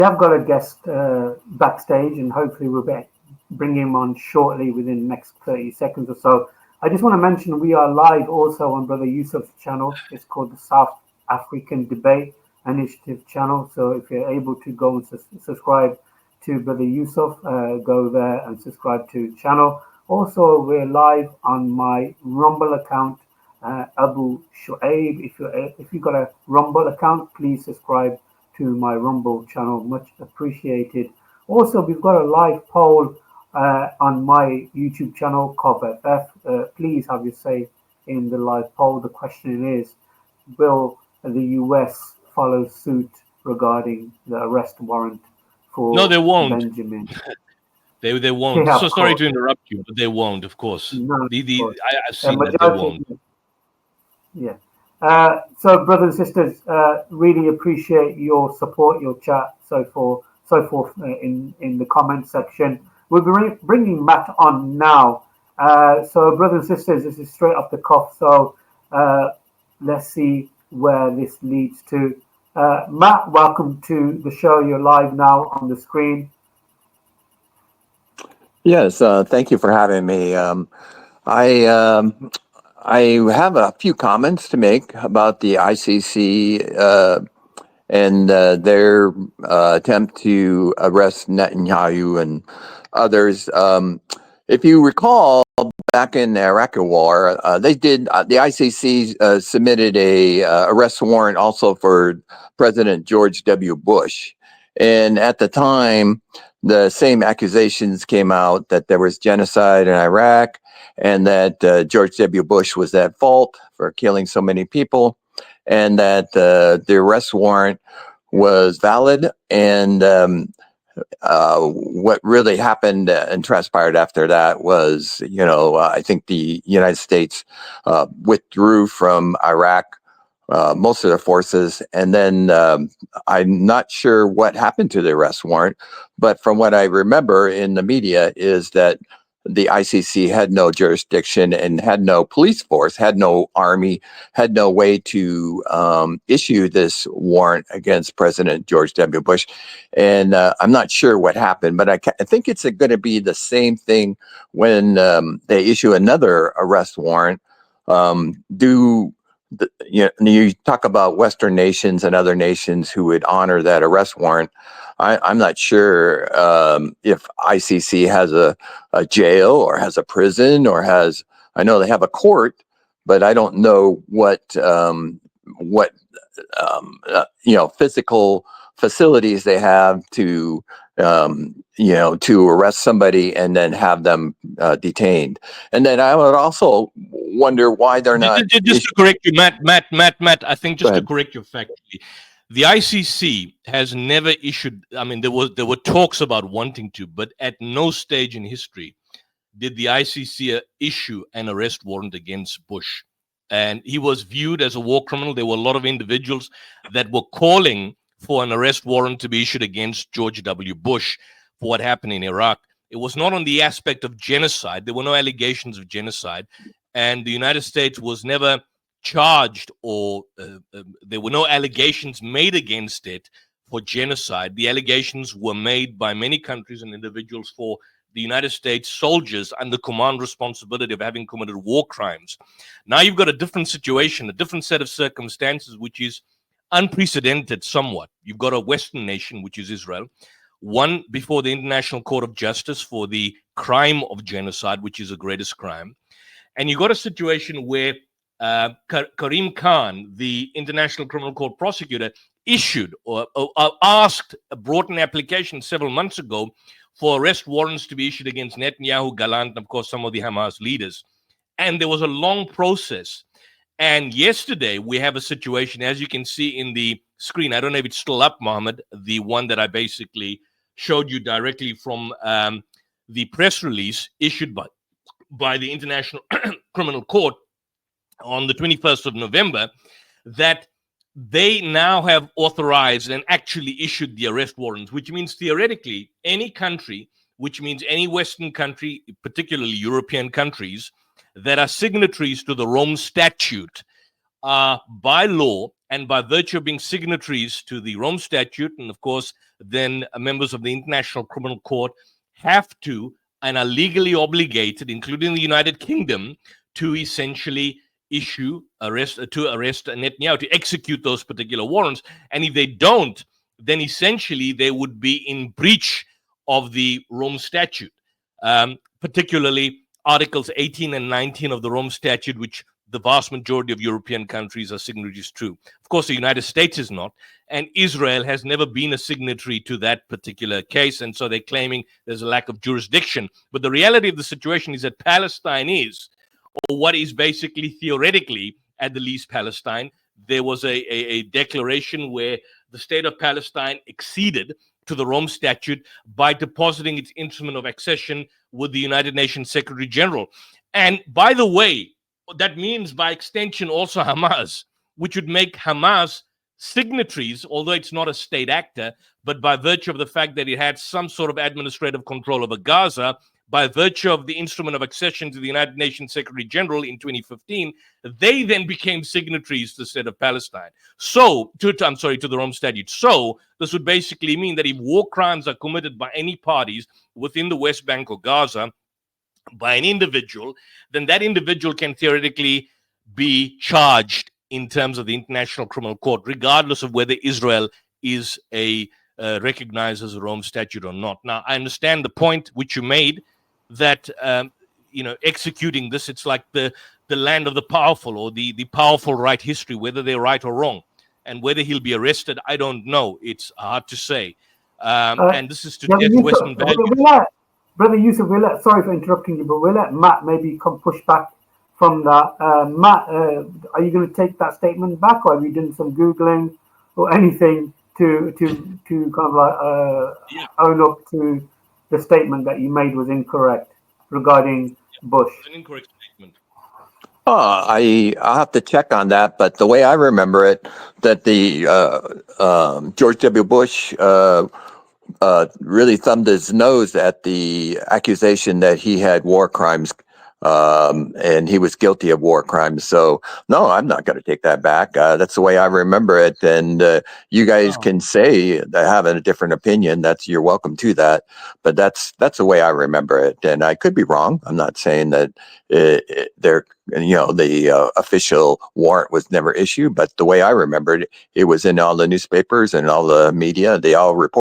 have got a guest backstage, and hopefully we'll bring him on shortly within the next 30 seconds or so. I just want to mention we are live also on Brother Yusuf's channel. It's called the South African Debate Initiative channel. So if you're able to go and subscribe to Brother Yusuf, go there and subscribe to the channel. Also, we're live on my Rumble account, Abu Shuaib. If you've got a Rumble account, please subscribe to my Rumble channel. Much appreciated. Also, we've got a live poll on my YouTube channel, COVFF. Please have your say in the live poll. The question is, will the US follow suit regarding the arrest warrant for No, they won't. Benjamin? They won't. Yeah, so sorry to interrupt you, but they won't, of course. No, of course. I've seen that they won't. Yeah. So, brothers and sisters, really appreciate your support, your chat, so forth in the comment section. We'll be bringing Matt on now. So, brothers and sisters, this is straight off the cuff. So, let's see where this leads to. Matt, welcome to the show. You're live now on the screen. Yes, thank you for having me. I have a few comments to make about the ICC and their attempt to arrest Netanyahu and others. If you recall, back in the Iraq War, the ICC submitted a arrest warrant also for President George W. Bush. And at the time, the same accusations came out that there was genocide in Iraq and that George W. Bush was at fault for killing so many people, and that the arrest warrant was valid. And what really happened and transpired after that was, I think the United States withdrew from Iraq most of their forces. And then I'm not sure what happened to the arrest warrant, but from what I remember in the media is that the ICC had no jurisdiction and had no police force, had no army, had no way to issue this warrant against President George W. Bush. And I'm not sure what happened, but I think it's going to be the same thing when they issue another arrest warrant. You talk about Western nations and other nations who would honor that arrest warrant. I'm not sure if ICC has a jail or has a prison or has. I know they have a court, but I don't know what physical facilities they have to to arrest somebody and then have them detained. And then I would also wonder why they're not. Just to correct you, Matt. I think just to correct you factually, the ICC has never issued. I mean, there were talks about wanting to, but at no stage in history did the ICC issue an arrest warrant against Bush, and he was viewed as a war criminal. There were a lot of individuals that were calling for an arrest warrant to be issued against George W. Bush for what happened in Iraq. It was not on the aspect of genocide. There were no allegations of genocide, and the United States was never charged or there were no allegations made against it for genocide. The allegations were made by many countries and individuals for the United States soldiers under command responsibility of having committed war crimes. Now you've got a different situation, a different set of circumstances, which is unprecedented somewhat. You've got a Western nation, which is Israel, one before the International Court of Justice for the crime of genocide, which is the greatest crime. And you've got a situation where Karim Khan, the International Criminal Court prosecutor, issued or brought an application several months ago for arrest warrants to be issued against Netanyahu, Gallant, and of course some of the Hamas leaders. And there was a long process. And yesterday we have a situation, as you can see in the screen. I don't know if it's still up, Mohammed, the one that I basically showed you directly from the press release issued by the International Criminal Court on the 21st of November, that they now have authorized and actually issued the arrest warrants, which means theoretically any country, which means any Western country, particularly European countries, that are signatories to the Rome Statute are by law and by virtue of being signatories to the Rome Statute and, of course, then members of the International Criminal Court have to and are legally obligated, including the United Kingdom, to essentially arrest Netanyahu, to execute those particular warrants. And if they don't, then essentially they would be in breach of the Rome Statute, particularly Articles 18 and 19 of the Rome Statute, which the vast majority of European countries are signatories to. Of course, the United States is not, and Israel has never been a signatory to that particular case, and so they're claiming there's a lack of jurisdiction. But the reality of the situation is that Palestine is, or what is basically theoretically at the least Palestine. There was a declaration where the state of Palestine acceded to the Rome Statute by depositing its instrument of accession with the United Nations Secretary General. And by the way, that means by extension also Hamas, which would make Hamas signatories, although it's not a state actor, but by virtue of the fact that it had some sort of administrative control over Gaza, by virtue of the instrument of accession to the United Nations Secretary General in 2015, they then became signatories to the state of Palestine. So, to the Rome Statute. So, this would basically mean that if war crimes are committed by any parties within the West Bank or Gaza by an individual, then that individual can theoretically be charged in terms of the International Criminal Court, regardless of whether Israel is recognized as a Rome Statute or not. Now, I understand the point which you made, that executing this, it's like the land of the powerful, or the powerful write history, whether they're right or wrong, and whether he'll be arrested, I don't know. It's hard to say. And this is to test Western values. Brother Yusuf, sorry for interrupting you, but we'll let Matt maybe come push back from that. Matt, are you going to take that statement back, or have you done some Googling or anything to kind of like own up to the statement that you made was incorrect regarding Bush? An incorrect statement. I'll have to check on that, but the way I remember it, that the George W. Bush really thumbed his nose at the accusation that he had war crimes, and he was guilty of war crimes. So no, I'm not going to take that back. That's the way I remember it. And you guys can say that having a different opinion. You're welcome to that. But that's the way I remember it. And I could be wrong. I'm not saying that the official warrant was never issued. But the way I remembered it, it was in all the newspapers and all the media. They all reported.